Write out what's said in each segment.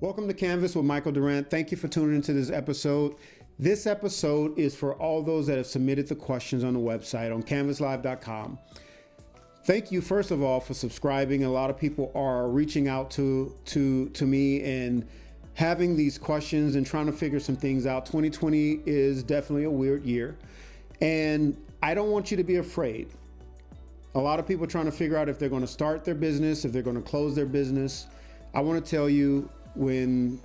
Welcome to Kanvs with Michael Durant. Thank you for tuning into this episode. This episode is for all those that have submitted the questions on the website on kanvslive.com. Thank you, first of all, for subscribing. A lot of people are reaching out to me and having these questions and trying to figure some things out. 2020 is definitely a weird year, and I don't want you to be afraid. A lot of people are trying to figure out if they're going to start their business, if they're going to close their business. I want to tell you, when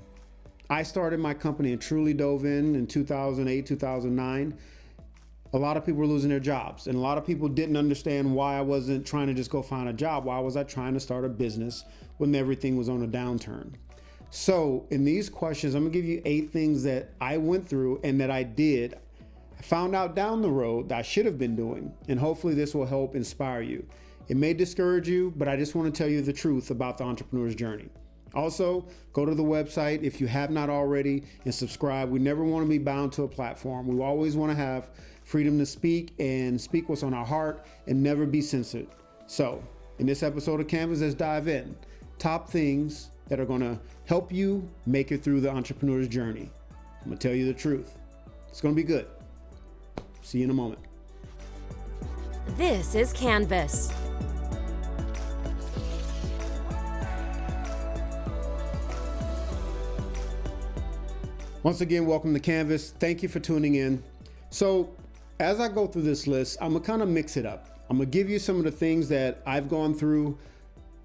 I started my company and truly dove in 2008, 2009, a lot of people were losing their jobs, and a lot of people didn't understand why I wasn't trying to just go find a job. Why was I trying to start a business when everything was on a downturn? So in these questions, I'm gonna give you 8 things that I went through and that I did. I found out down the road that I should have been doing, and hopefully this will help inspire you. It may discourage you, but I just want to tell you the truth about the entrepreneur's journey. Also, go to the website if you have not already and subscribe. We never want to be bound to a platform. We always want to have freedom to speak and speak what's on our heart and never be censored. So in this episode of Kanvs, let's dive in. Top things that are going to help you make it through the entrepreneur's journey. I'm going to tell you the truth. It's going to be good. See you in a moment. This is Kanvs. Once again, welcome to Kanvs. Thank you for tuning in. So as I go through this list, I'm gonna kind of mix it up. I'm gonna give you some of the things that I've gone through,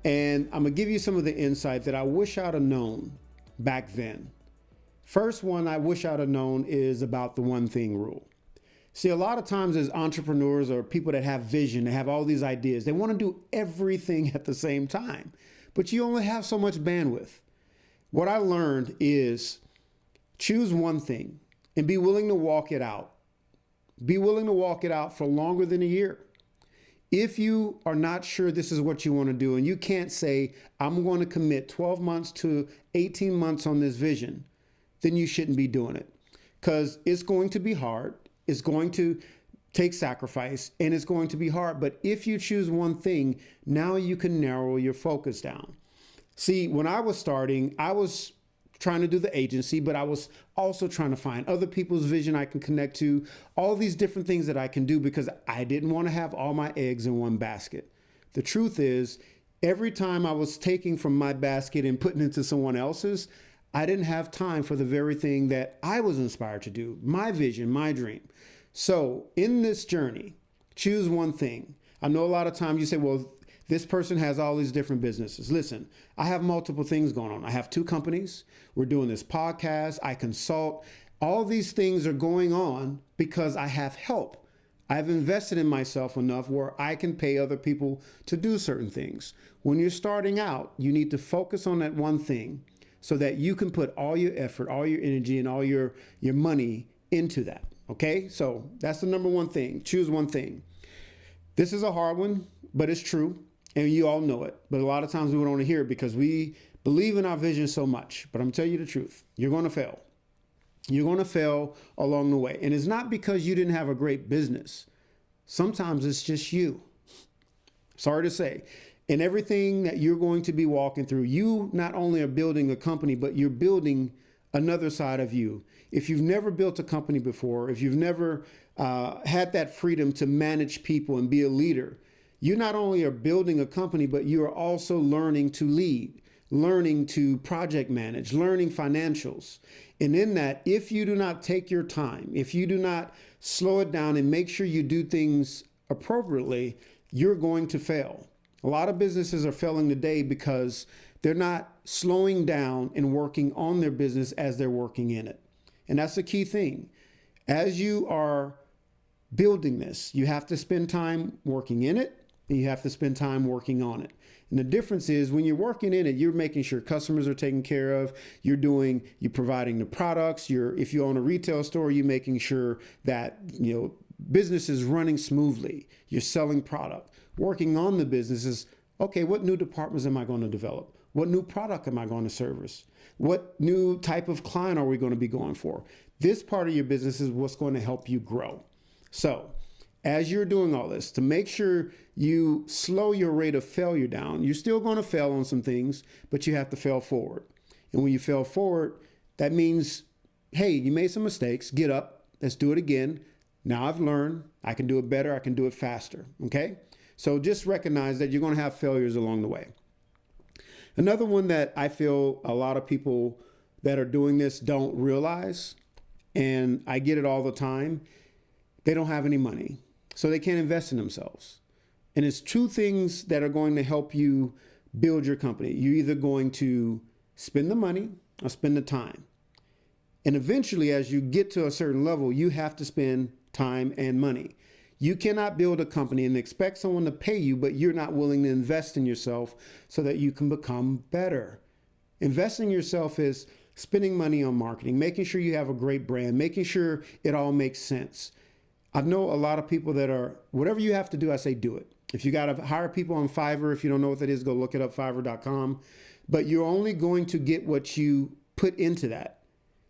and I'm gonna give you some of the insight that I wish I'd have known back then. First one I wish I'd have known is about the one thing rule. See, a lot of times as entrepreneurs or people that have vision, they have all these ideas, they want to do everything at the same time, but you only have so much bandwidth. What I learned is choose one thing and be willing to walk it out. Be willing to walk it out for longer than a year. If you are not sure this is what you want to do and you can't say, I'm going to commit 12 months to 18 months on this vision, then you shouldn't be doing it, because it's going to be hard. It's going to take sacrifice and it's going to be hard. But if you choose one thing, now you can narrow your focus down. See, when I was starting, I was trying to do the agency, but I was also trying to find other people's vision I can connect to, all these different things that I can do, because I didn't want to have all my eggs in one basket. The truth is, every time I was taking from my basket and putting into someone else's, I didn't have time for the very thing that I was inspired to do, my vision, my dream. So in this journey, choose one thing. I know a lot of times you say, well, this person has all these different businesses. Listen, I have multiple things going on. I have 2 companies. We're doing this podcast. I consult. All these things are going on because I have help. I've invested in myself enough where I can pay other people to do certain things. When you're starting out, you need to focus on that one thing so that you can put all your effort, all your energy, and all your money into that. Okay? So that's the number one thing. Choose one thing. This is a hard one, but it's true. And you all know it. But a lot of times we don't want to hear it because we believe in our vision so much. But I'm telling you the truth. You're going to fail. You're going to fail along the way. And it's not because you didn't have a great business. Sometimes it's just you. Sorry to say. In everything that you're going to be walking through, you not only are building a company, but you're building another side of you. If you've never built a company before, if you've never had that freedom to manage people and be a leader, you not only are building a company, but you are also learning to lead, learning to project manage, learning financials. And in that, if you do not take your time, if you do not slow it down and make sure you do things appropriately, you're going to fail. A lot of businesses are failing today because they're not slowing down and working on their business as they're working in it. And that's the key thing. As you are building this, you have to spend time working in it, and you have to spend time working on it. And the difference is when you're working in it, you're making sure customers are taken care of. You're providing the products. If you own a retail store, you're making sure that, business is running smoothly. You're selling product. Working on the business is, okay, what new departments am I going to develop? What new product am I going to service? What new type of client are we going to be going for? This part of your business is what's going to help you grow. So as you're doing all this, to make sure you slow your rate of failure down, you're still going to fail on some things, but you have to fail forward. And when you fail forward, that means, hey, you made some mistakes, get up, let's do it again. Now I've learned, I can do it better, I can do it faster, okay? So just recognize that you're gonna have failures along the way. Another one that I feel a lot of people that are doing this don't realize, and I get it all the time, they don't have any money, so they can't invest in themselves. And it's two things that are going to help you build your company. You're either going to spend the money or spend the time. And eventually, as you get to a certain level, you have to spend time and money. You cannot build a company and expect someone to pay you, but you're not willing to invest in yourself so that you can become better. Investing in yourself is spending money on marketing, making sure you have a great brand, making sure it all makes sense. I know a lot of people that are, whatever you have to do, I say do it. If you got to hire people on Fiverr, if you don't know what that is, go look it up, fiverr.com. But you're only going to get what you put into that.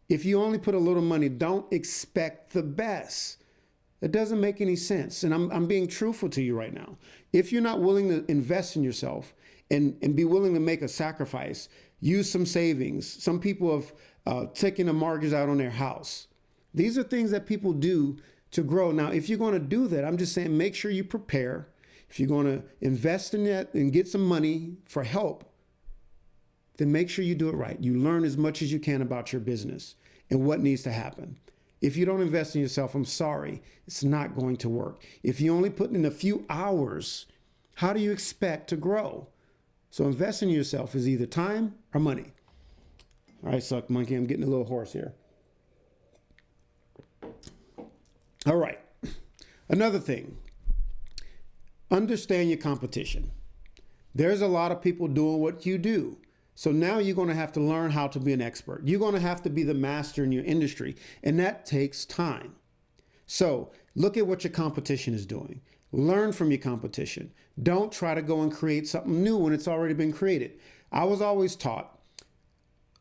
If you only put a little money, don't expect the best. It doesn't make any sense. And I'm being truthful to you right now. If you're not willing to invest in yourself and be willing to make a sacrifice, use some savings. Some people have taken a mortgage out on their house. These are things that people do to grow. Now, if you're going to do that, I'm just saying, make sure you prepare. If you're going to invest in that and get some money for help, then make sure you do it right. You learn as much as you can about your business and what needs to happen. If you don't invest in yourself, I'm sorry, it's not going to work. If you only put in a few hours, how do you expect to grow? So invest in yourself is either time or money. All right, Suck Monkey, I'm getting a little hoarse here. All right, another thing, understand your competition. There's a lot of people doing what you do. So now you're going to have to learn how to be an expert. You're going to have to be the master in your industry, and that takes time. So look at what your competition is doing. Learn from your competition. Don't try to go and create something new when it's already been created. I was always taught,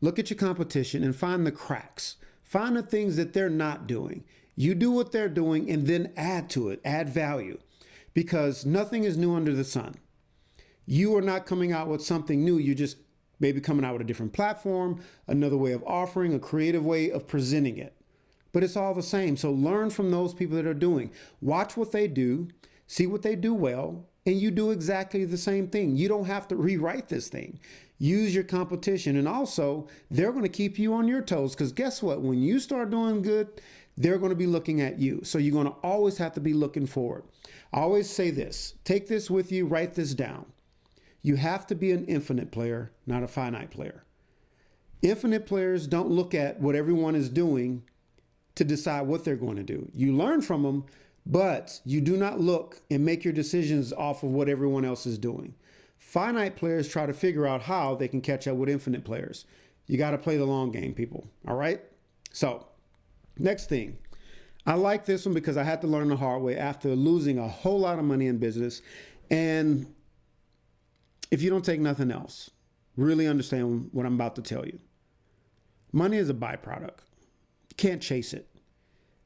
look at your competition and find the cracks. Find the things that they're not doing. You do what they're doing and then add to it, add value, because nothing is new under the sun. You are not coming out with something new. You're just maybe coming out with a different platform, another way of offering, a creative way of presenting it. But it's all the same. So learn from those people that are doing. Watch what they do, see what they do well, and you do exactly the same thing. You don't have to rewrite this thing. Use your competition. And also, they're going to keep you on your toes, because guess what? When you start doing good, they're going to be looking at you. So you're going to always have to be looking forward. I always say this, take this with you, write this down. You have to be an infinite player, not a finite player. Infinite players don't look at what everyone is doing to decide what they're going to do. You learn from them, but you do not look and make your decisions off of what everyone else is doing. Finite players try to figure out how they can catch up with infinite players. You got to play the long game, people. All right? So, next thing. I like this one because I had to learn the hard way after losing a whole lot of money in business. And if you don't take nothing else, really understand what I'm about to tell you. Money is a byproduct. You can't chase it.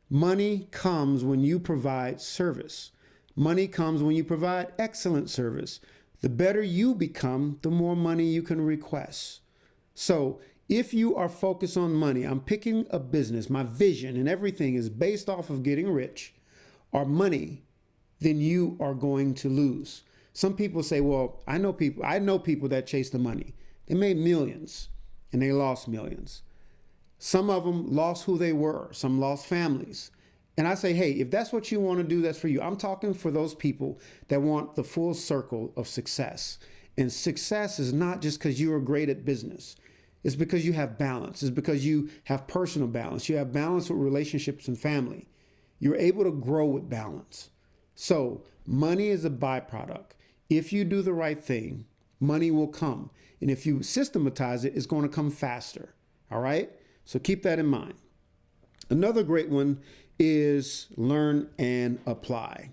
Money comes when you provide service. Money comes when you provide excellent service. The better you become, the more money you can request. So if you are focused on money, I'm picking a business, my vision and everything is based off of getting rich or money, then you are going to lose. Some people say, well, I know people that chase the money. They made millions and they lost millions. Some of them lost who they were. Some lost families. And I say, hey, if that's what you want to do, that's for you. I'm talking for those people that want the full circle of success. And success is not just because you are great at business. It's because you have balance. It's because you have personal balance. You have balance with relationships and family. You're able to grow with balance. So money is a byproduct. If you do the right thing, money will come. And if you systematize it, it's going to come faster. All right? So keep that in mind. Another great one is learn and apply.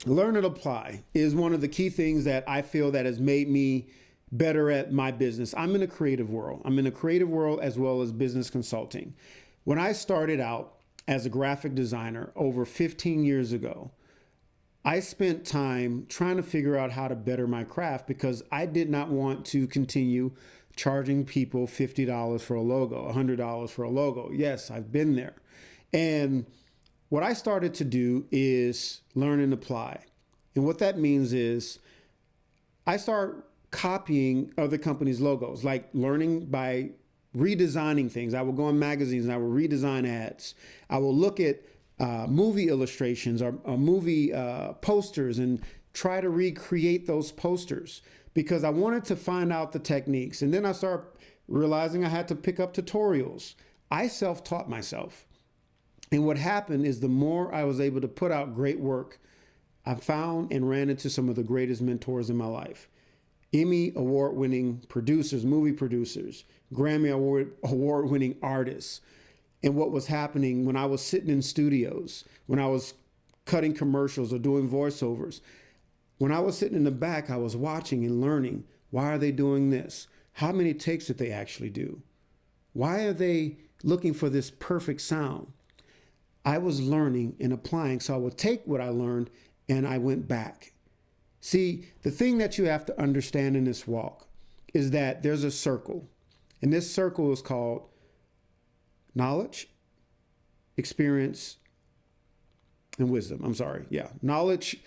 Learn and apply is one of the key things that I feel that has made me better at my business. I'm in a creative world. I'm in a creative world as well as business consulting. When I started out as a graphic designer over 15 years ago, I spent time trying to figure out how to better my craft because I did not want to continue charging people $50 for a logo, $100 for a logo. Yes, I've been there. And what I started to do is learn and apply. And what that means is I start copying other companies' logos, like learning by redesigning things. I will go in magazines and I will redesign ads. I will look at movie illustrations or movie posters and try to recreate those posters because I wanted to find out the techniques. And then I start realizing I had to pick up tutorials. I self-taught myself. And what happened is the more I was able to put out great work, I found and ran into some of the greatest mentors in my life. Emmy award-winning producers, movie producers, Grammy award-winning artists. And what was happening when I was sitting in studios, when I was cutting commercials or doing voiceovers, when I was sitting in the back, I was watching and learning. Why are they doing this? How many takes did they actually do? Why are they looking for this perfect sound? I was learning and applying. So I would take what I learned and I went back. See, the thing that you have to understand in this walk is that there's a circle. And this circle is called knowledge, experience, and wisdom. I'm sorry. Yeah. Knowledge,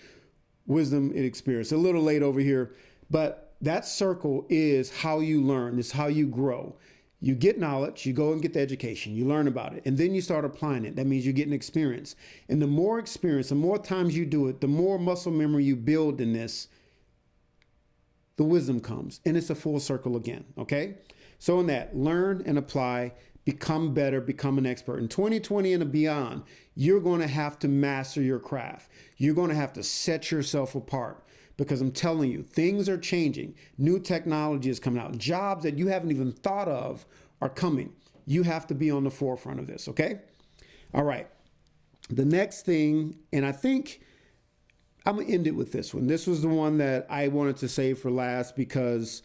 wisdom, and experience. A little late over here, but that circle is how you learn. It's how you grow. You get knowledge, you go and get the education, you learn about it, and then you start applying it. That means you're getting experience. And the more experience, the more times you do it, the more muscle memory you build in this, the wisdom comes. And it's a full circle again, okay? So in that, learn and apply, become better, become an expert. In 2020 and beyond, you're going to have to master your craft. You're going to have to set yourself apart. Because I'm telling you, things are changing. New technology is coming out. Jobs that you haven't even thought of are coming. You have to be on the forefront of this, okay? All right. The next thing, and I think I'm going to end it with this one. This was the one that I wanted to save for last because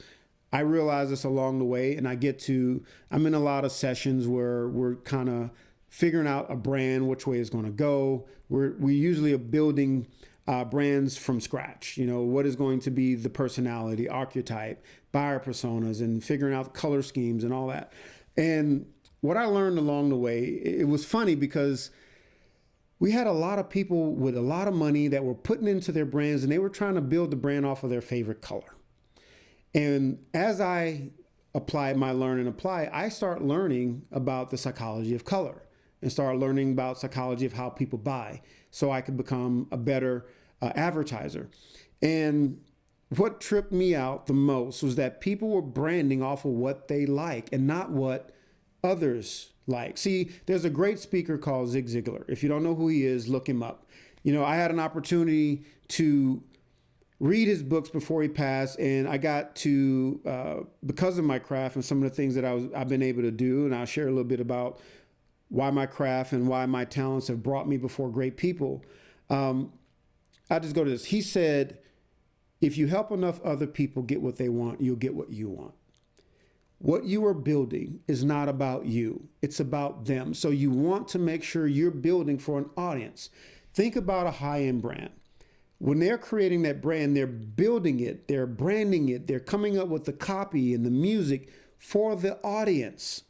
I realized this along the way, and I'm in a lot of sessions where we're kind of figuring out a brand, which way it's going to go. We usually are building brands from scratch. You know, what is going to be the personality, archetype, buyer personas, and figuring out color schemes and all that. And what I learned along the way, it was funny because we had a lot of people with a lot of money that were putting into their brands and they were trying to build the brand off of their favorite color. And as I apply my learn and apply, I start learning about the psychology of color and start learning about psychology of how people buy so I could become a better advertiser. And what tripped me out the most was that people were branding off of what they like and not what others like. See, there's a great speaker called Zig Ziglar. If you don't know who he is, look him up. You know, I had an opportunity to read his books before he passed, and I got to, because of my craft and some of the things that I've been able to do, and I'll share a little bit about why my craft and why my talents have brought me before great people. I'll just go to this. He said, if you help enough other people get what they want, you'll get what you want. What you are building is not about you. It's about them. So you want to make sure you're building for an audience. Think about a high-end brand. When they're creating that brand, they're building it, they're branding it, they're coming up with the copy and the music for the audience,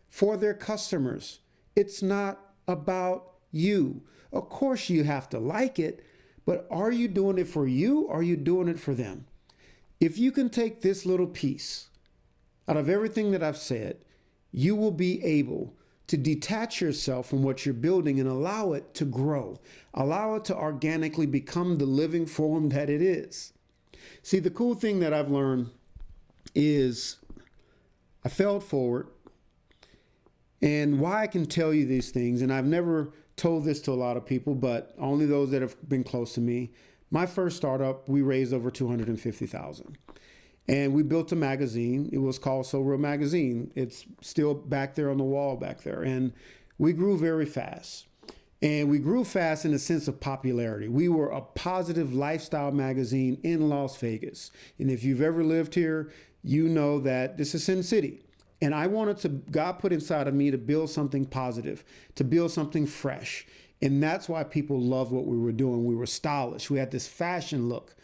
for their customers. It's not about you. Of course, you have to like it, but are you doing it for you or are you doing it for them? If you can take this little piece out of everything that I've said, you will be able to detach yourself from what you're building and allow it to grow. Allow it to organically become the living form that it is. See, the cool thing that I've learned is I failed forward. And why I can tell you these things, and I've never told this to a lot of people, but only those that have been close to me. My first startup, we raised over $250,000. And we built a magazine. It was called So Real Magazine. It's still back there on the wall back there. And we grew very fast. And we grew fast in the sense of popularity. We were a positive lifestyle magazine in Las Vegas. And if you've ever lived here, you know that this is Sin City. And I wanted to, God put inside of me to build something positive, to build something fresh. And that's why people loved what we were doing. We were stylish. We had this fashion look.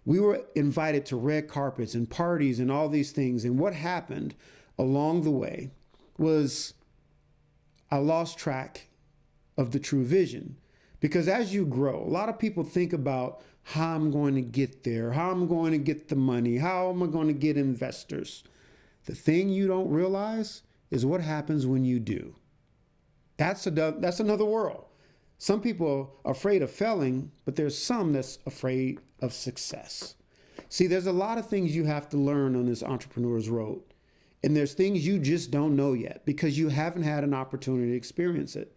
We were invited to red carpets and parties and all these things. And what happened along the way was I lost track of the true vision. Because as you grow, a lot of people think about how I'm going to get there, how I'm going to get the money, how am I going to get investors. The thing you don't realize is what happens when you do. That's another world. Some people are afraid of failing, but there's some that's afraid of success. See, there's a lot of things you have to learn on this entrepreneur's road. And there's things you just don't know yet because you haven't had an opportunity to experience it.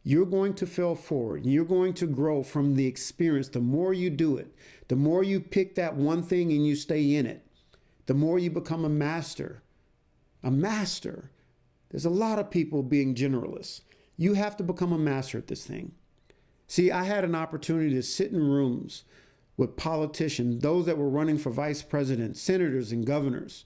You're going to fail forward. You're going to grow from the experience. The more you do it, the more you pick that one thing and you stay in it, the more you become a master. A master. There's a lot of people being generalists. You have to become a master at this thing. See, I had an opportunity to sit in rooms with politicians, those that were running for vice president, senators, and governors.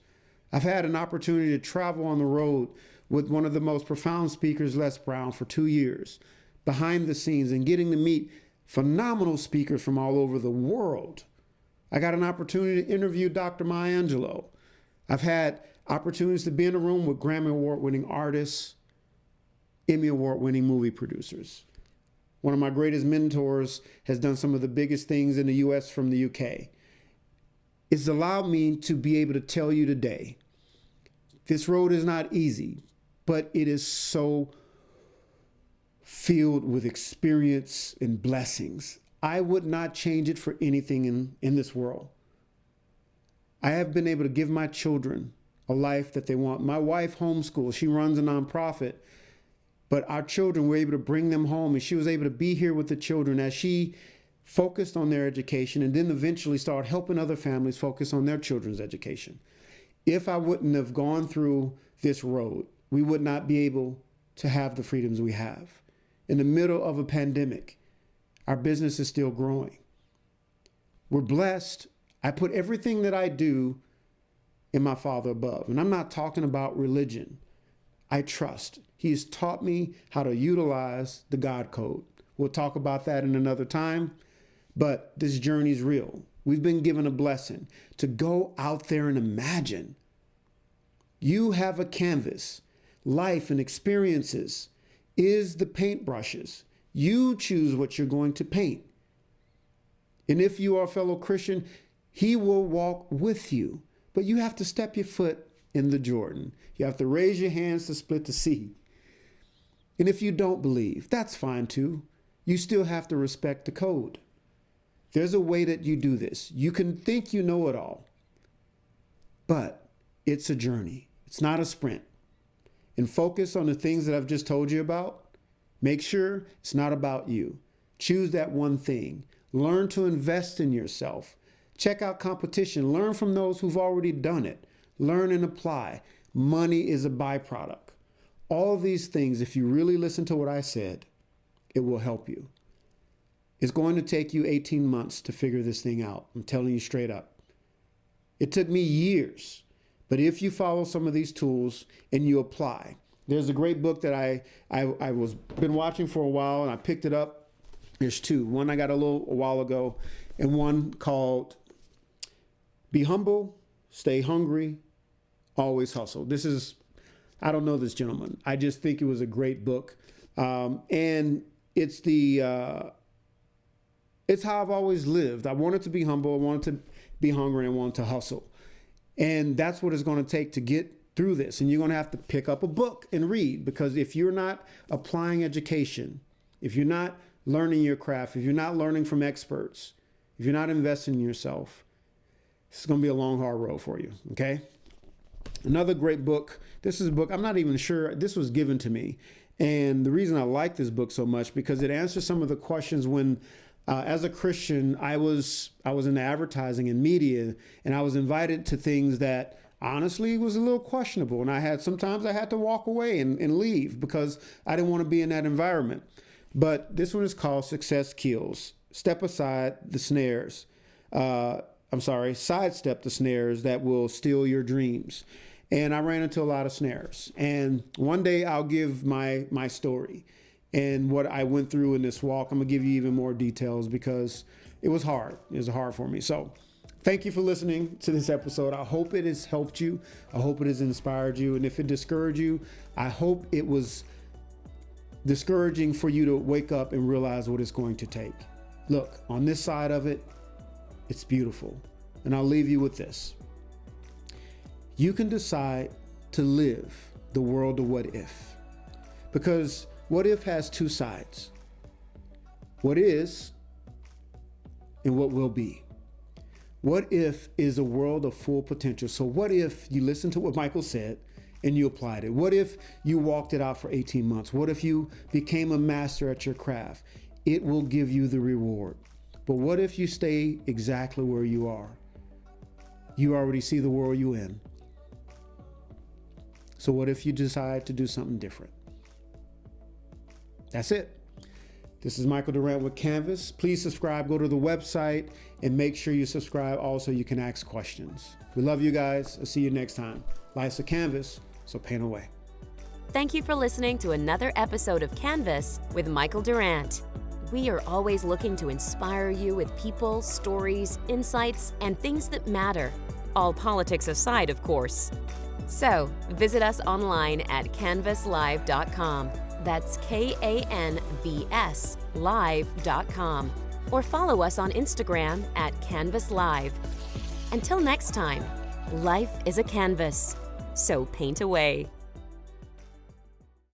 I've had an opportunity to travel on the road with one of the most profound speakers, Les Brown, for 2 years, behind the scenes and getting to meet phenomenal speakers from all over the world. I got an opportunity to interview Dr. Maya Angelou. I've had opportunities to be in a room with Grammy Award-winning artists, Emmy Award-winning movie producers. One of my greatest mentors has done some of the biggest things in the U.S. from the UK. It's allowed me to be able to tell you today, this road is not easy, but it is so filled with experience and blessings. I would not change it for anything in this world. I have been able to give my children a life that they want. My wife homeschools. She runs a nonprofit. But our children were able to bring them home, and she was able to be here with the children as she focused on their education and then eventually started helping other families focus on their children's education. If I wouldn't have gone through this road, we would not be able to have the freedoms we have. In the middle of a pandemic, our business is still growing. We're blessed. I put everything that I do in my Father above. And I'm not talking about religion. I trust. He's taught me how to utilize the God code. We'll talk about that in another time, but this journey is real. We've been given a blessing to go out there and imagine. You have a canvas. Life and experiences is the paintbrushes. You choose what you're going to paint. And if you are a fellow Christian, he will walk with you, but you have to step your foot in the Jordan. You have to raise your hands to split the sea. And if you don't believe, that's fine too. You still have to respect the code. There's a way that you do this. You can think you know it all, but it's a journey. It's not a sprint. And focus on the things that I've just told you about. Make sure it's not about you. Choose that one thing. Learn to invest in yourself. Check out competition. Learn from those who've already done it. Learn and apply. Money is a byproduct. All of these things, if you really listen to what I said, it will help you. It's going to take you 18 months to figure this thing out. I'm telling you straight up. It took me years. But if you follow some of these tools and you apply, there's a great book that I was been watching for a while, and I picked it up. There's two. One I got a while ago, and one called Be Humble, Stay Hungry, Always Hustle. I don't know this gentleman. I just think it was a great book. And it's it's how I've always lived. I wanted to be humble. I wanted to be hungry, and I wanted to hustle. And that's what it's going to take to get through this. And you're going to have to pick up a book and read, because if you're not applying education, if you're not learning your craft, if you're not learning from experts, if you're not investing in yourself, it's going to be a long, hard road for you. Okay. Another great book. This is a book, I'm not even sure, this was given to me. And the reason I like this book so much, because it answers some of the questions when, as a Christian, I was in advertising and media, and I was invited to things that honestly was a little questionable. And sometimes I had to walk away and leave because I didn't want to be in that environment. But this one is called Success Kills. Step aside the snares. Sidestep the snares that will steal your dreams. And I ran into a lot of snares. And one day I'll give my story. and what I went through in this walk. I'm gonna give you even more details because it was hard. It was hard for me. So thank you for listening to this episode. I hope it has helped you. I hope it has inspired you. And if it discouraged you, I hope it was discouraging for you to wake up and realize what it's going to take. Look, on this side of it, it's beautiful. And I'll leave you with this. You can decide to live the world of what if. Because what if has two sides. What is and what will be. What if is a world of full potential. So what if you listen to what Michael said and you applied it? What if you walked it out for 18 months? What if you became a master at your craft? It will give you the reward. But what if you stay exactly where you are? You already see the world you're in. So what if you decide to do something different? That's it. This is Michael Durant with Kanvs. Please subscribe, go to the website, and make sure you subscribe. Also, you can ask questions. We love you guys. I'll see you next time. Life's a canvas, so paint away. Thank you for listening to another episode of Kanvs with Michael Durant. We are always looking to inspire you with people, stories, insights, and things that matter. All politics aside, of course. So, visit us online at kanvslive.com. That's KANVS live.com. Or follow us on Instagram at Kanvs Live. Until next time, life is a canvas, so paint away.